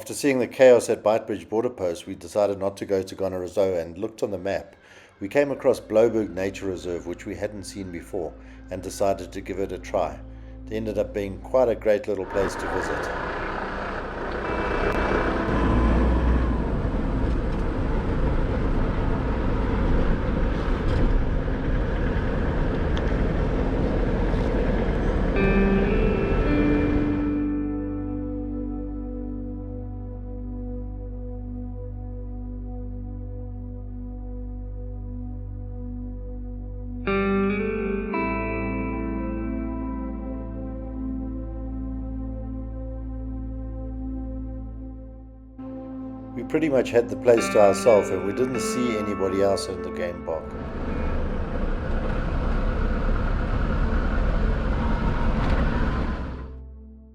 After seeing the chaos at Beitbridge border post, we decided not to go to Gonorrhoea and looked on the map. We came across Blouberg Nature Reserve, which we hadn't seen before, and decided to give it a try. It ended up being quite a great little place to visit. We pretty much had the place to ourselves and we didn't see anybody else in the game park.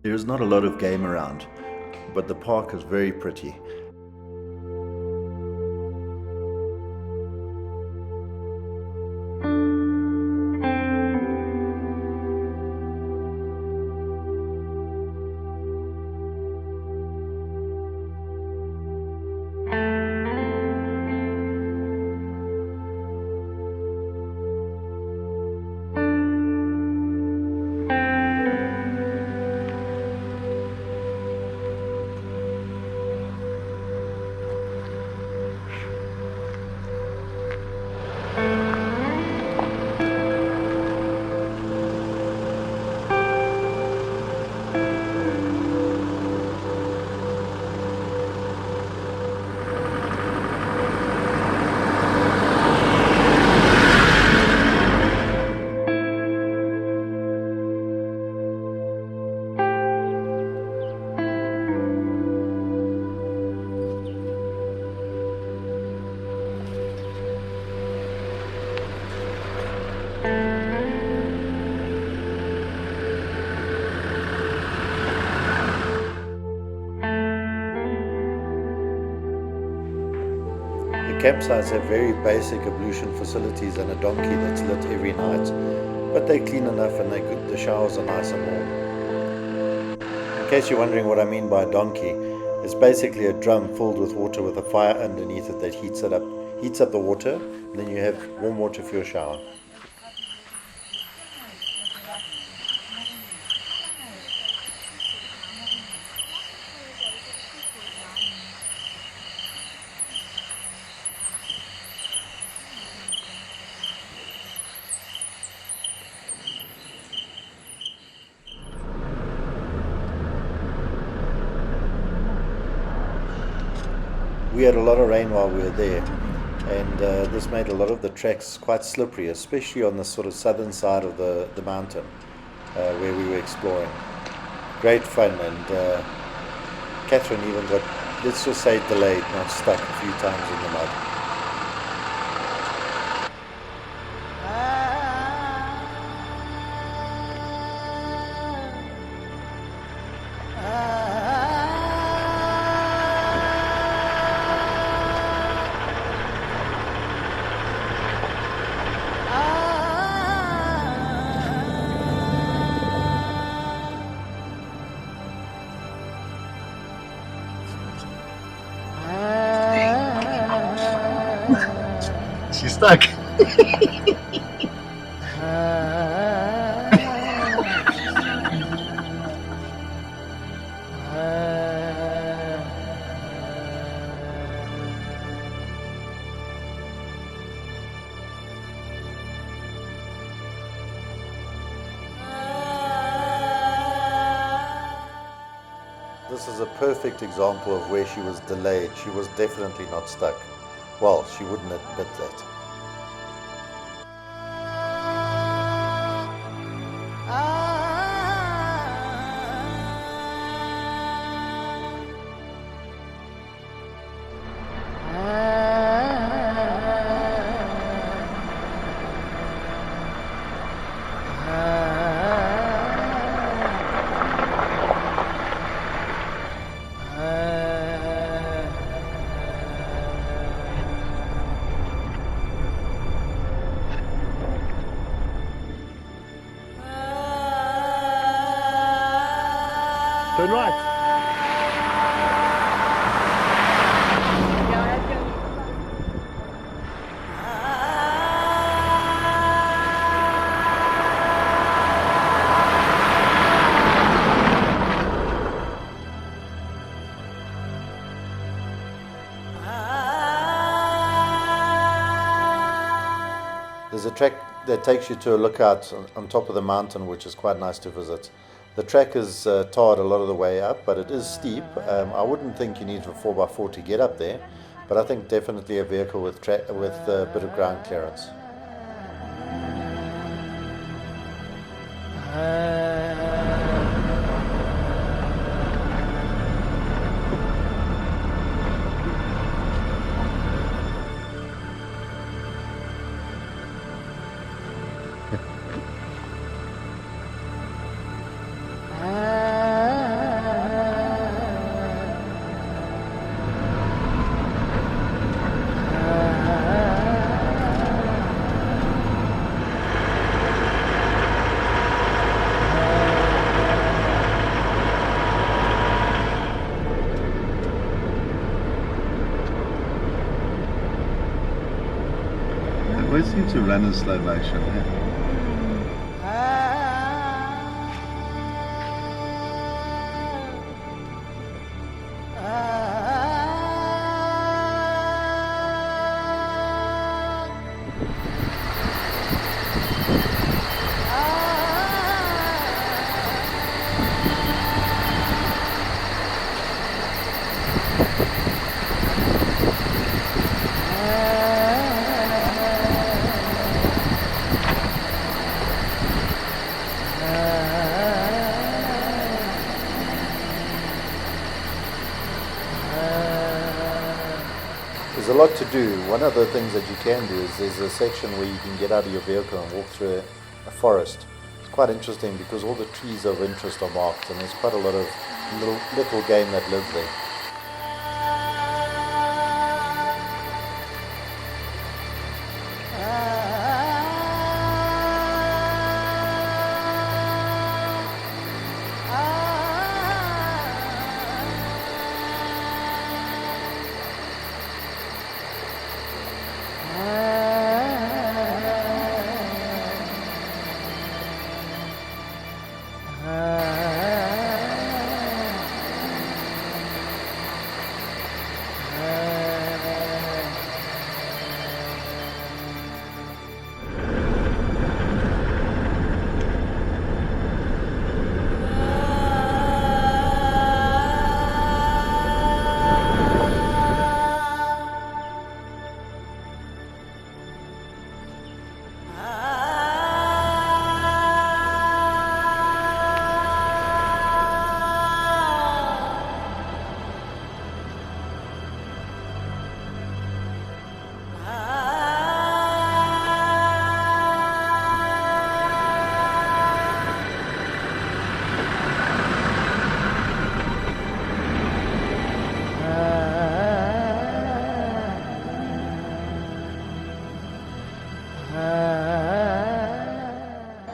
There is not a lot of game around, but the park is very pretty. The campsites have very basic ablution facilities and a donkey that's lit every night, but they're clean enough and they're good. The showers are nice and warm. In case you're wondering what I mean by a donkey, it's basically a drum filled with water with a fire underneath it that heats up the water, and then you have warm water for your shower. We had a lot of rain while we were there, and this made a lot of the tracks quite slippery, especially on the sort of southern side of the mountain where we were exploring. Great fun, and Catherine even got, let's just say, delayed, not stuck a few times in the mud. She's stuck. This is a perfect example of where she was delayed. She was definitely not stuck. Well, she wouldn't admit that. Turn right. There's a track that takes you to a lookout on top of the mountain, which is quite nice to visit. The track is tarred a lot of the way up, but it is steep. I wouldn't think you need a 4x4 to get up there, but I think definitely a vehicle with a bit of ground clearance. They always seem to run in slow motion. There's a lot to do. One of the things that you can do is there's a section where you can get out of your vehicle and walk through a forest. It's quite interesting because all the trees of interest are marked and there's quite a lot of little game that lives there.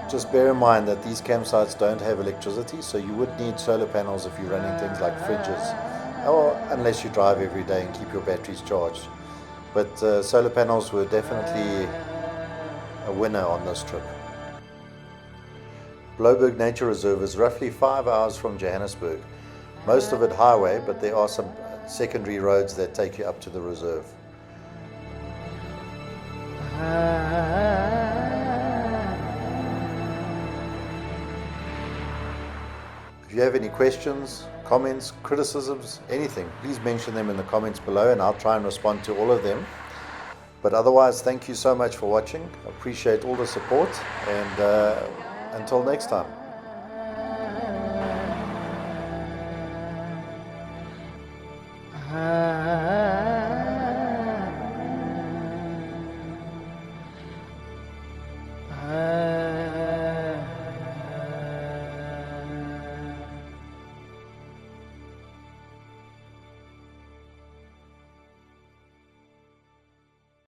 Just bear in mind that these campsites don't have electricity, so you would need solar panels if you're running things like fridges, or unless you drive every day and keep your batteries charged. But solar panels were definitely a winner on this trip. Blouberg Nature Reserve is roughly 5 hours from Johannesburg. Most of it highway, but there are some secondary roads that take you up to the reserve. If you have any questions, comments, criticisms, anything, please mention them in the comments below and I'll try and respond to all of them. But otherwise, thank you so much for watching. I appreciate all the support and until next time.